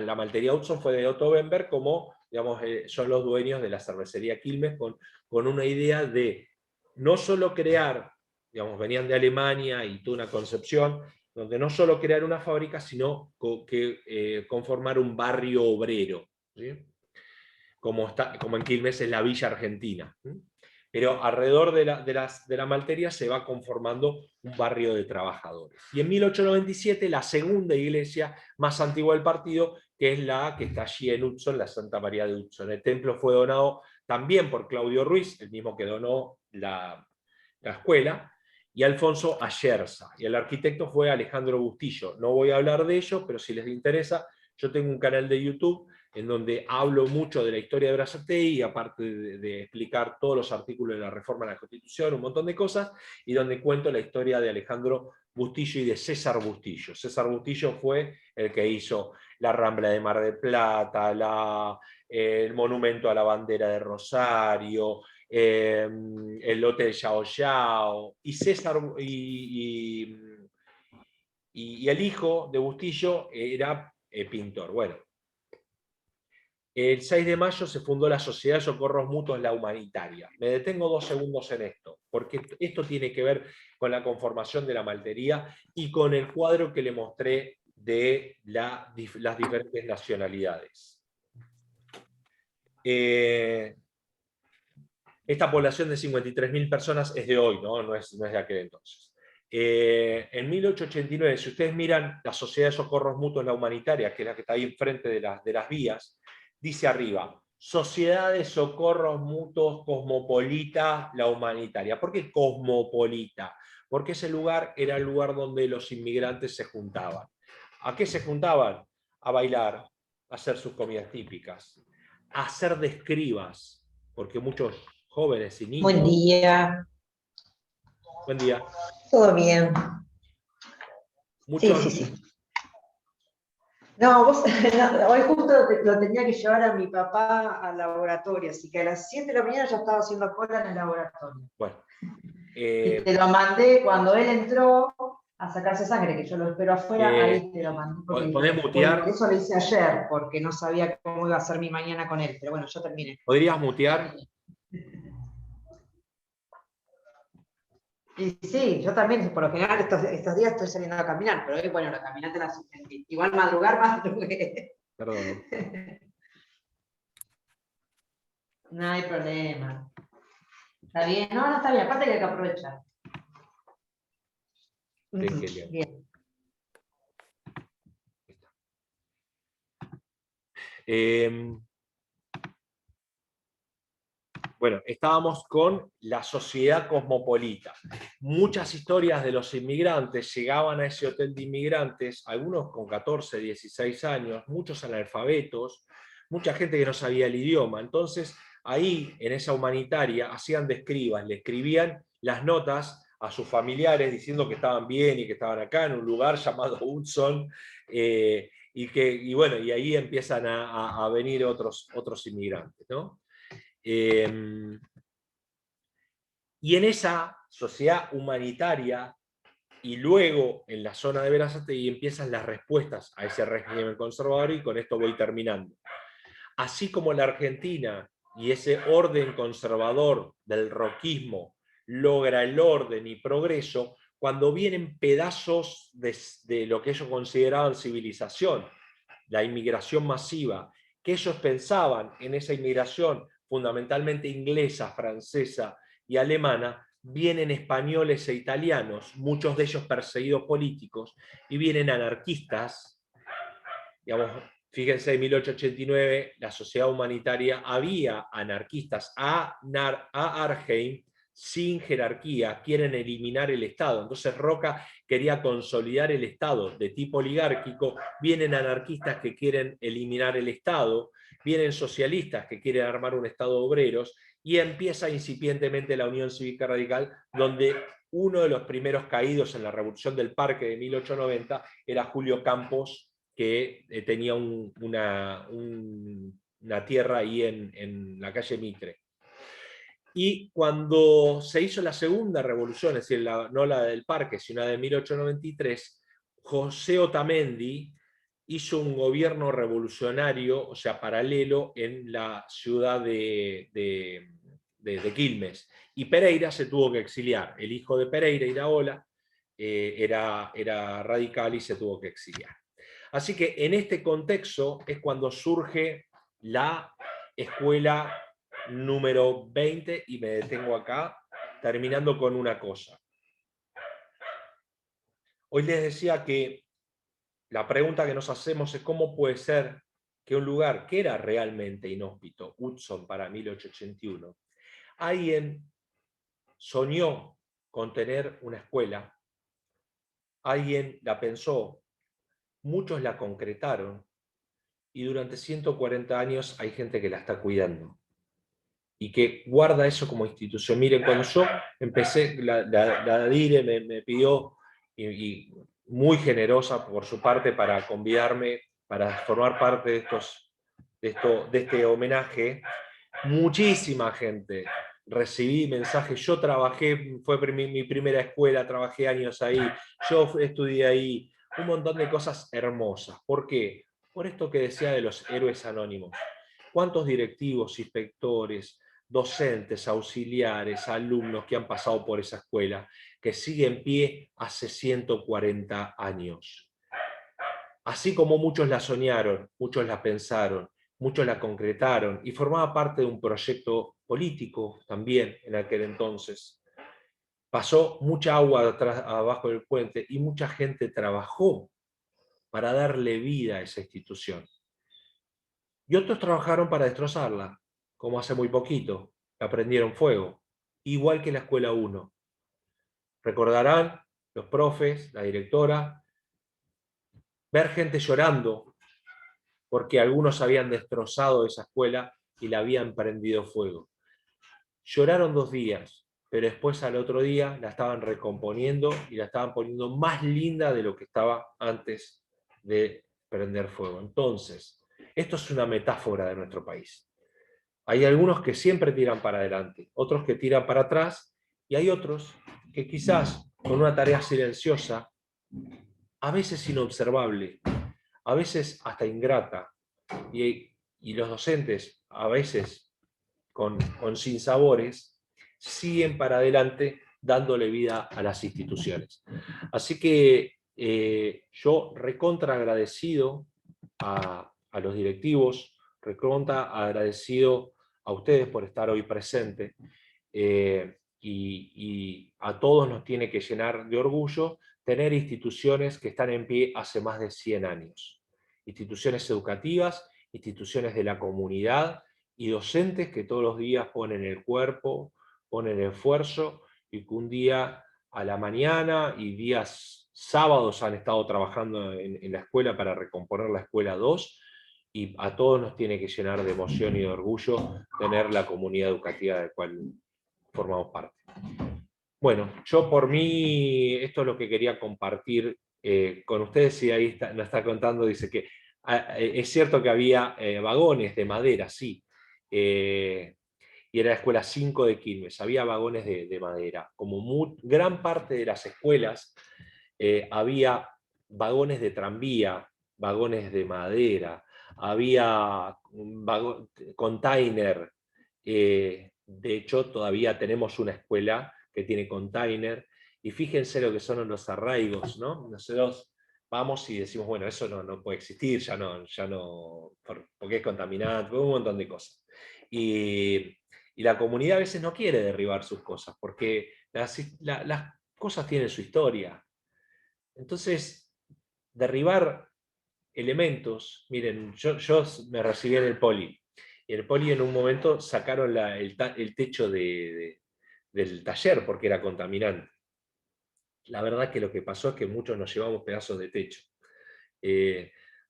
La maltería Hudson fue de Otto Bember, como digamos, son los dueños de la cervecería Quilmes, con una idea de no solo crear, digamos, venían de Alemania y toda una concepción, donde no solo crear una fábrica, sino que conformar un barrio obrero, ¿sí? Como en Quilmes es la Villa Argentina. ¿Sí? Pero alrededor de la maltería se va conformando un barrio de trabajadores. Y en 1897 la segunda iglesia más antigua del partido, que es la que está allí en Hudson, la Santa María de Hudson. El templo fue donado también por Claudio Ruiz, el mismo que donó la escuela, y Alfonso Ayerza. Y el arquitecto fue Alejandro Bustillo. No voy a hablar de ello, pero si les interesa, yo tengo un canal de YouTube en donde hablo mucho de la historia de Berazategui, aparte de explicar todos los artículos de la reforma de la Constitución, un montón de cosas, y donde cuento la historia de Alejandro Bustillo y de César Bustillo. César Bustillo fue el que hizo la Rambla de Mar del Plata, el monumento a la bandera de Rosario, el Hotel Yao Yao, y César y el hijo de Bustillo era pintor. Bueno, el 6 de mayo se fundó la Sociedad de Socorros Mutuos La Humanitaria. Me detengo 2 segundos en esto, porque esto tiene que ver con la conformación de la maltería y con el cuadro que le mostré de las diferentes nacionalidades. Esta población de 53.000 personas es de hoy, no es de aquel entonces. En 1889, si ustedes miran la Sociedad de Socorros Mutuos La Humanitaria, que es la que está ahí enfrente de las vías, dice arriba, Sociedad de Socorros Mutuos Cosmopolita La Humanitaria. ¿Por qué cosmopolita? Porque ese lugar era el lugar donde los inmigrantes se juntaban. ¿A qué se juntaban? A bailar, a hacer sus comidas típicas, a hacer de escribas, porque muchos jóvenes y niños... Buen día. Buen día. Todo bien. Muchos... Sí. No, no, hoy justo lo tenía que llevar a mi papá al laboratorio, así que a las 7 de la mañana ya estaba haciendo cola en el laboratorio. Bueno. Y te lo mandé cuando él entró a sacarse sangre, que yo lo espero afuera, ahí te lo mandé. ¿Podés mutear? Por eso lo hice ayer, porque no sabía cómo iba a ser mi mañana con él, pero bueno, yo terminé. ¿Podrías mutear? Y sí, yo también, por lo general, estos días estoy saliendo a caminar, pero hoy, bueno, la caminata la suspendí. Igual madrugar más Perdón. No hay problema. ¿Está bien? No, está bien, aparte que hay que aprovechar. Bien. Bueno, estábamos con la sociedad cosmopolita. Muchas historias de los inmigrantes llegaban a ese hotel de inmigrantes, algunos con 14, 16 años, muchos analfabetos, mucha gente que no sabía el idioma. Entonces, ahí, en esa humanitaria, hacían de escribas, le escribían las notas a sus familiares diciendo que estaban bien y que estaban acá en un lugar llamado Hudson, y ahí empiezan a venir otros inmigrantes, ¿no? Y en esa sociedad humanitaria, y luego en la zona de Berazategui, empiezan las respuestas a ese régimen conservador, y con esto voy terminando. Así como la Argentina y ese orden conservador del roquismo logra el orden y progreso, cuando vienen pedazos de lo que ellos consideraban civilización, la inmigración masiva, que ellos pensaban en esa inmigración fundamentalmente inglesa, francesa y alemana, vienen españoles e italianos, muchos de ellos perseguidos políticos, y vienen anarquistas. Digamos, fíjense, en 1889, la sociedad humanitaria, había anarquistas a Arnhem, sin jerarquía, quieren eliminar el Estado. Entonces Roca quería consolidar el Estado de tipo oligárquico, vienen anarquistas que quieren eliminar el Estado, vienen socialistas que quieren armar un Estado de obreros, y empieza incipientemente la Unión Cívica Radical, donde uno de los primeros caídos en la Revolución del Parque de 1890 era Julio Campos, que tenía una tierra ahí en la calle Mitre. Y cuando se hizo la segunda revolución, es decir, no la del Parque, sino la de 1893, José Otamendi hizo un gobierno revolucionario, o sea, paralelo, en la ciudad de Quilmes. Y Pereira se tuvo que exiliar. El hijo de Pereira, Iraola, era radical y se tuvo que exiliar. Así que en este contexto es cuando surge la escuela número 20, y me detengo acá, terminando con una cosa. Hoy les decía que la pregunta que nos hacemos es cómo puede ser que un lugar que era realmente inhóspito, Hudson para 1881, alguien soñó con tener una escuela, alguien la pensó, muchos la concretaron, y durante 140 años hay gente que la está cuidando y que guarda eso como institución. Miren, cuando yo empecé, la DIRE me pidió, y muy generosa por su parte, para convidarme, para formar parte de este homenaje. Muchísima gente. Recibí mensajes, yo trabajé, fue mi primera escuela, trabajé años ahí, yo estudié ahí, un montón de cosas hermosas. ¿Por qué? Por esto que decía de los héroes anónimos. ¿Cuántos directivos, inspectores, docentes, auxiliares, alumnos que han pasado por esa escuela, que sigue en pie hace 140 años? Así como muchos la soñaron, muchos la pensaron, muchos la concretaron, y formaba parte de un proyecto político también en aquel entonces. Pasó mucha agua abajo del puente y mucha gente trabajó para darle vida a esa institución. Y otros trabajaron para destrozarla, como hace muy poquito, la prendieron fuego, igual que la Escuela 1. Recordarán los profes, la directora, ver gente llorando porque algunos habían destrozado esa escuela y la habían prendido fuego. Lloraron 2 días, pero después al otro día la estaban recomponiendo y la estaban poniendo más linda de lo que estaba antes de prender fuego. Entonces, esto es una metáfora de nuestro país. Hay algunos que siempre tiran para adelante, otros que tiran para atrás, y hay otros que quizás con una tarea silenciosa, a veces inobservable, a veces hasta ingrata, y los docentes, a veces con sinsabores, siguen para adelante dándole vida a las instituciones. Así que yo recontra agradecido a los directivos, recontra agradecido a ustedes por estar hoy presentes, y a todos nos tiene que llenar de orgullo tener instituciones que están en pie hace más de 100 años. Instituciones educativas, instituciones de la comunidad y docentes que todos los días ponen el cuerpo, ponen el esfuerzo, y que un día a la mañana y días sábados han estado trabajando en la escuela para recomponer la escuela 2, y a todos nos tiene que llenar de emoción y de orgullo tener la comunidad educativa de la cual formamos parte. Bueno, yo por mí, esto es lo que quería compartir con ustedes, y ahí nos está contando, dice que es cierto que había vagones de madera, sí, y era la escuela 5 de Quilmes, había vagones de madera. Como gran parte de las escuelas, había vagones de tranvía, vagones de madera, había container. De hecho, todavía tenemos una escuela que tiene container, y fíjense lo que son los arraigos, ¿no? Nosotros vamos y decimos, bueno, eso no puede existir, ya no, porque es contaminante, por un montón de cosas. Y la comunidad a veces no quiere derribar sus cosas, porque las cosas tienen su historia. Entonces, derribar elementos, miren, yo me recibí en el Poli, y en el Poli en un momento sacaron el techo del taller porque era contaminante. La verdad que lo que pasó es que muchos nos llevamos pedazos de techo.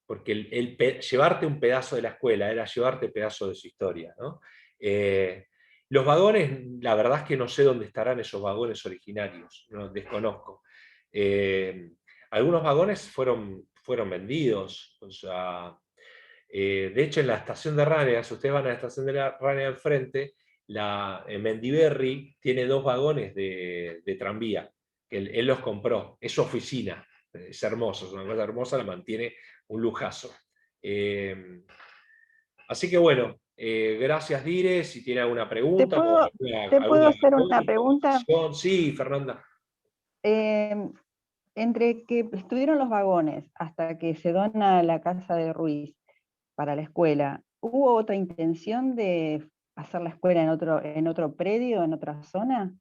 Porque llevarte un pedazo de la escuela era llevarte pedazo de su historia, ¿no? Los vagones, la verdad es que no sé dónde estarán esos vagones originarios, no, desconozco. Algunos vagones fueron vendidos, o sea, de hecho en la estación de Ranea, si ustedes van a la estación de Ranea al frente, Mendiberri tiene 2 vagones de tranvía, que él los compró, es su oficina, es hermoso, es una cosa hermosa, la mantiene un lujazo. Así que bueno, gracias Dire, si tiene alguna pregunta. ¿Te puedo hacer una pregunta? Sí, Fernanda. Entre que estuvieron los vagones hasta que se dona la casa de Ruiz para la escuela, ¿hubo otra intención de hacer la escuela en otro predio, en otra zona?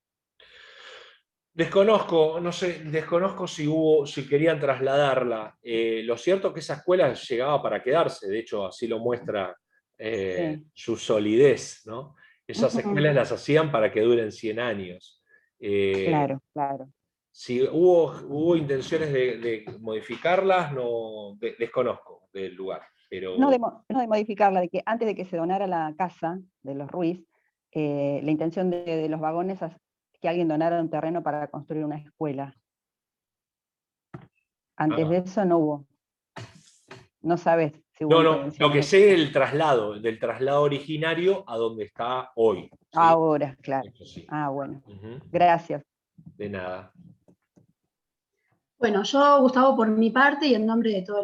Desconozco, no sé, desconozco si querían trasladarla. Lo cierto es que esa escuela llegaba para quedarse, de hecho así lo muestra Sí. su solidez, ¿no? Esas escuelas las hacían para que duren 100 años. Claro, claro. Si hubo intenciones de modificarlas, no, desconozco del lugar. pero... No de modificarla, de que antes de que se donara la casa de los Ruiz, la intención de los vagones es que alguien donara un terreno para construir una escuela. Antes de eso no hubo. No sabes si hubo No, intención. lo que sé del traslado originario a donde está hoy. ¿sí? Ahora, claro. Eso sí. Bueno. Ujú. Gracias. De nada. Bueno, yo, Gustavo, por mi parte y en nombre de toda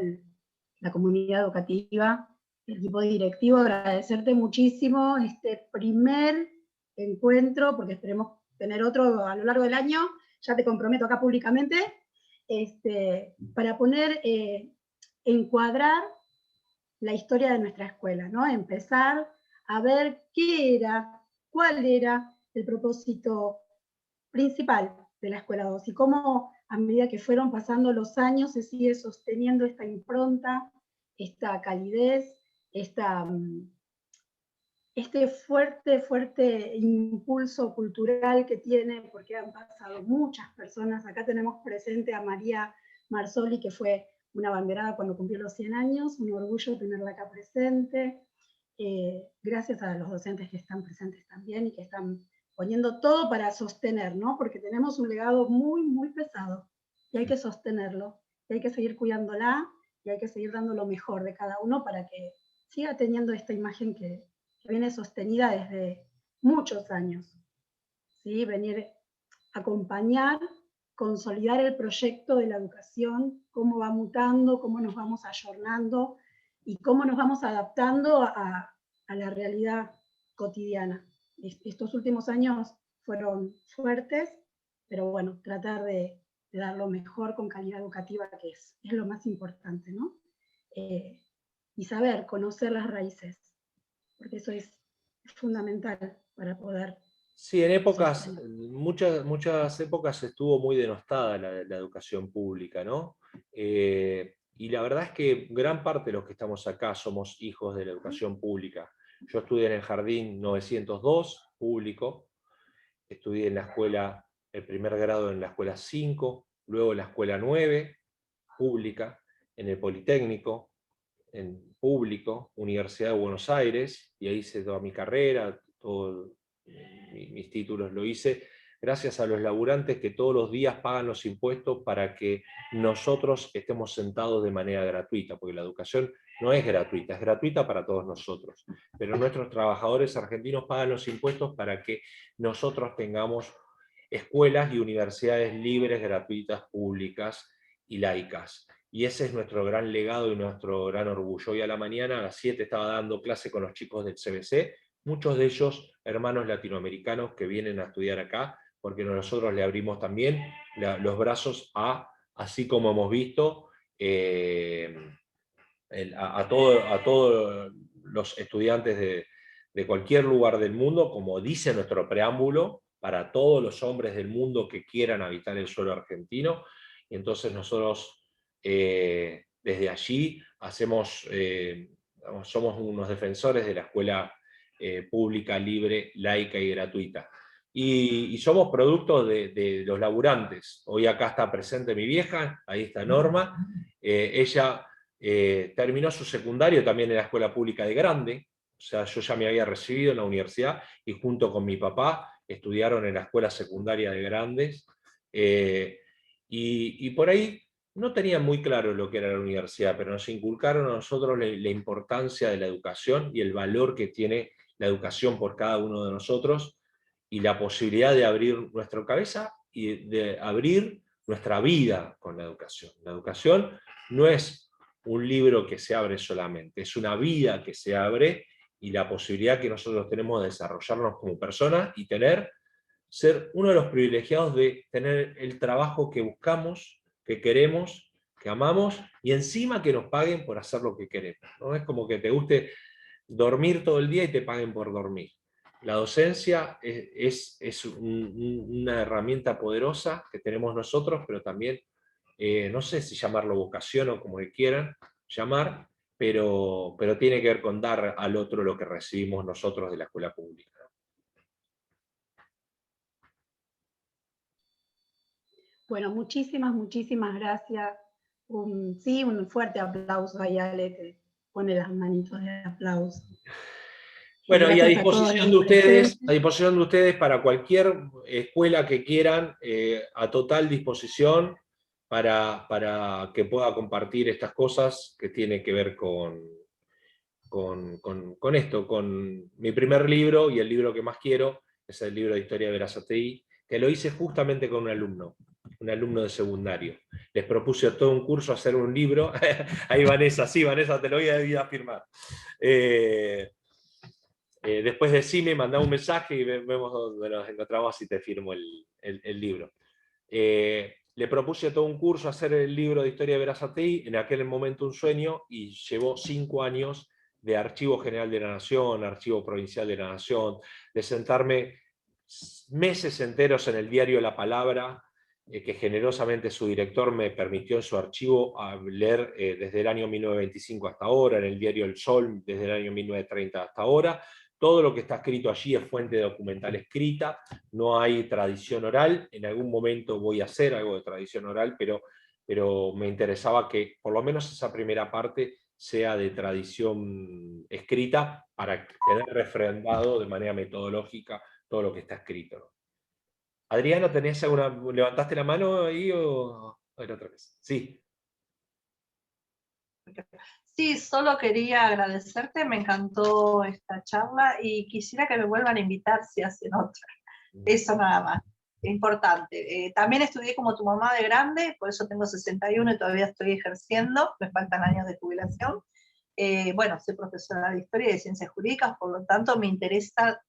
la comunidad educativa, el equipo directivo, agradecerte muchísimo este primer encuentro, porque esperemos tener otro a lo largo del año, ya te comprometo acá públicamente, para poner, encuadrar la historia de nuestra escuela, ¿no? Empezar a ver cuál era el propósito principal de la Escuela 2 y cómo a medida que fueron pasando los años se sigue sosteniendo esta impronta, esta calidez, este fuerte impulso cultural que tiene, porque han pasado muchas personas. Acá tenemos presente a María Marzoli, que fue una abanderada cuando cumplió los 100 años, un orgullo tenerla acá presente. Gracias a los docentes que están presentes también y que están poniendo todo para sostener, ¿no? Porque tenemos un legado muy pesado y hay que sostenerlo, y hay que seguir cuidándola, y hay que seguir dando lo mejor de cada uno para que siga teniendo esta imagen que viene sostenida desde muchos años. ¿Sí? Venir a acompañar, consolidar el proyecto de la educación, cómo va mutando, cómo nos vamos ayornando y cómo nos vamos adaptando a la realidad cotidiana. Estos últimos años fueron fuertes, pero bueno, tratar de dar lo mejor con calidad educativa, que es lo más importante, ¿no? Y saber, conocer las raíces, porque eso es fundamental para poder... Sí, en épocas, muchas épocas estuvo muy denostada la educación pública, ¿no? Y la verdad es que gran parte de los que estamos acá somos hijos de la educación pública. Yo estudié en el Jardín 902, público, estudié en la escuela, el primer grado en la escuela 5, luego en la escuela 9, pública, en el Politécnico, en público, Universidad de Buenos Aires, y ahí hice toda mi carrera, todos mis títulos lo hice, gracias a los laburantes que todos los días pagan los impuestos para que nosotros estemos sentados de manera gratuita, porque la educación no es gratuita para todos nosotros, pero nuestros trabajadores argentinos pagan los impuestos para que nosotros tengamos escuelas y universidades libres, gratuitas, públicas y laicas. Y ese es nuestro gran legado y nuestro gran orgullo. Hoy a la mañana, a las 7, estaba dando clase con los chicos del CBC, muchos de ellos hermanos latinoamericanos que vienen a estudiar acá, porque nosotros le abrimos también los brazos así como hemos visto, a todos los estudiantes de cualquier lugar del mundo, como dice nuestro preámbulo, para todos los hombres del mundo que quieran habitar el suelo argentino. Y entonces nosotros desde allí somos unos defensores de la escuela pública, libre, laica y gratuita. Y somos productos de los laburantes. Hoy acá está presente mi vieja, ahí está Norma. Ella terminó su secundario también en la escuela pública de Grande, o sea, yo ya me había recibido en la universidad y junto con mi papá estudiaron en la escuela secundaria de Grandes. Y por ahí no tenían muy claro lo que era la universidad, pero nos inculcaron a nosotros la importancia de la educación y el valor que tiene la educación por cada uno de nosotros y la posibilidad de abrir nuestra cabeza y de abrir nuestra vida con la educación. La educación no es un libro que se abre solamente, es una vida que se abre y la posibilidad que nosotros tenemos de desarrollarnos como personas y ser uno de los privilegiados de tener el trabajo que buscamos, que queremos, que amamos, y encima que nos paguen por hacer lo que queremos. ¿No? Es como que te guste dormir todo el día y te paguen por dormir. La docencia es una herramienta poderosa que tenemos nosotros, pero también, no sé si llamarlo vocación o como que quieran llamar, pero tiene que ver con dar al otro lo que recibimos nosotros de la escuela pública. Bueno, muchísimas gracias. Un fuerte aplauso a Ale, pone las manitos de aplauso. Bueno, y a Gracias todos disposición los de ustedes, presentes. a disposición de ustedes para cualquier escuela que quieran, a total disposición para que pueda compartir estas cosas que tienen que ver con esto, con mi primer libro y el libro que más quiero, es el libro de Historia de Berazategui, que lo hice justamente con un alumno de secundario. Les propuse a todo un curso hacer un libro. Ahí Vanessa, sí, Vanessa, te lo voy a ir a firmar. Después decime, mandá un mensaje y vemos dónde nos encontramos y te firmo el libro. Le propuse a todo un curso hacer el libro de Historia de Berazategui, en aquel momento un sueño, y llevó 5 años de Archivo General de la Nación, Archivo Provincial de la Nación, de sentarme meses enteros en el diario La Palabra, que generosamente su director me permitió en su archivo a leer desde el año 1925 hasta ahora, en el diario El Sol desde el año 1930 hasta ahora. Todo lo que está escrito allí es fuente documental escrita, no hay tradición oral. En algún momento voy a hacer algo de tradición oral, pero me interesaba que por lo menos esa primera parte sea de tradición escrita para tener refrendado de manera metodológica todo lo que está escrito. Adriana, ¿tenés alguna? ¿Levantaste la mano ahí o era otra vez? Sí. Sí, solo quería agradecerte, me encantó esta charla y quisiera que me vuelvan a invitar si hacen otra. Eso nada más, importante. También estudié como tu mamá de grande, por eso tengo 61 y todavía estoy ejerciendo, me faltan años de jubilación. Bueno, soy profesora de Historia y de Ciencias Jurídicas, por lo tanto me interesa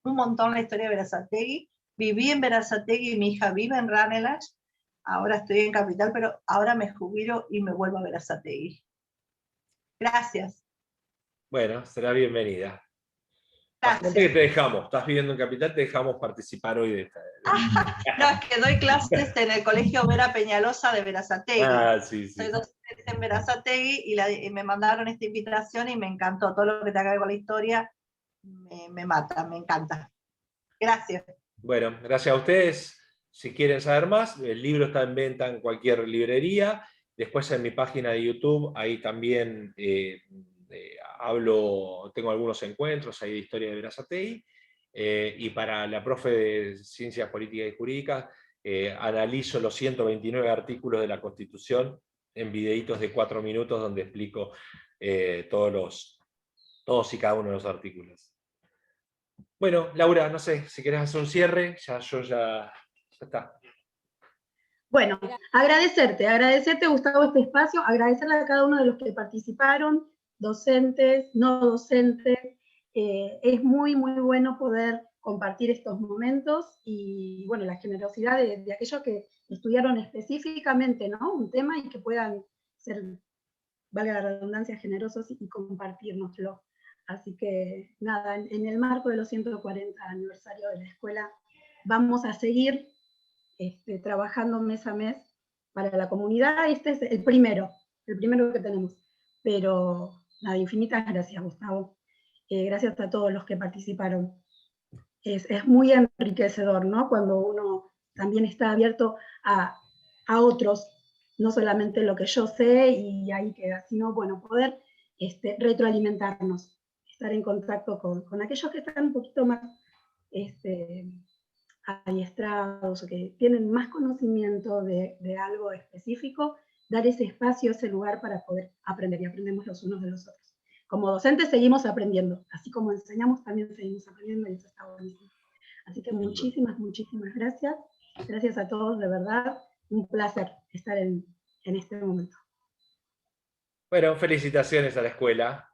un montón la historia de Berazategui. Viví en Berazategui, mi hija vive en Ranelagh, ahora estoy en Capital, pero ahora me jubilo y me vuelvo a Berazategui. Gracias. Bueno, será bienvenida. Gracias. Que te dejamos, estás viviendo en Capital, te dejamos participar hoy de esta. No, es que doy clases en el Colegio Vera Peñalosa de Berazategui. Sí. Soy docente en Berazategui y me mandaron esta invitación y me encantó. Todo lo que tenga que ver con la historia me mata, me encanta. Gracias. Bueno, gracias a ustedes. Si quieren saber más, el libro está en venta en cualquier librería. Después en mi página de YouTube, ahí también tengo algunos encuentros ahí de historia de Berazategui. Y para la profe de Ciencias Políticas y Jurídicas, analizo los 129 artículos de la Constitución en videitos de 4 minutos donde explico todos y cada uno de los artículos. Bueno, Laura, no sé, si querés hacer un cierre, ya está. Bueno, agradecerte, Gustavo, este espacio, agradecerle a cada uno de los que participaron, docentes, no docentes. Es muy, muy bueno poder compartir estos momentos y, bueno, la generosidad de aquellos que estudiaron específicamente, ¿no?, un tema y que puedan ser, valga la redundancia, generosos y compartirnoslo. Así que, nada, en el marco de los 140 aniversario de la escuela, vamos a seguir trabajando mes a mes para la comunidad. Este es el primero que tenemos. Pero, nada, infinitas gracias, Gustavo. Gracias a todos los que participaron. Es muy enriquecedor, ¿no?, cuando uno también está abierto a otros, no solamente lo que yo sé y ahí queda, sino, bueno, poder retroalimentarnos, estar en contacto con aquellos que están un poquito más adiestrados o que tienen más conocimiento de algo específico, dar ese espacio, ese lugar para poder aprender, y aprendemos los unos de los otros. Como docentes seguimos aprendiendo, así como enseñamos también seguimos aprendiendo y eso está buenísimo. Así que muchísimas, muchísimas gracias. Gracias a todos, de verdad, un placer estar en este momento. Bueno, felicitaciones a la escuela.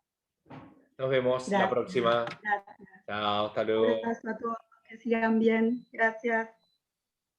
Nos vemos la próxima. Gracias. Chao, hasta luego. Un abrazo a todos, que sigan bien. Gracias.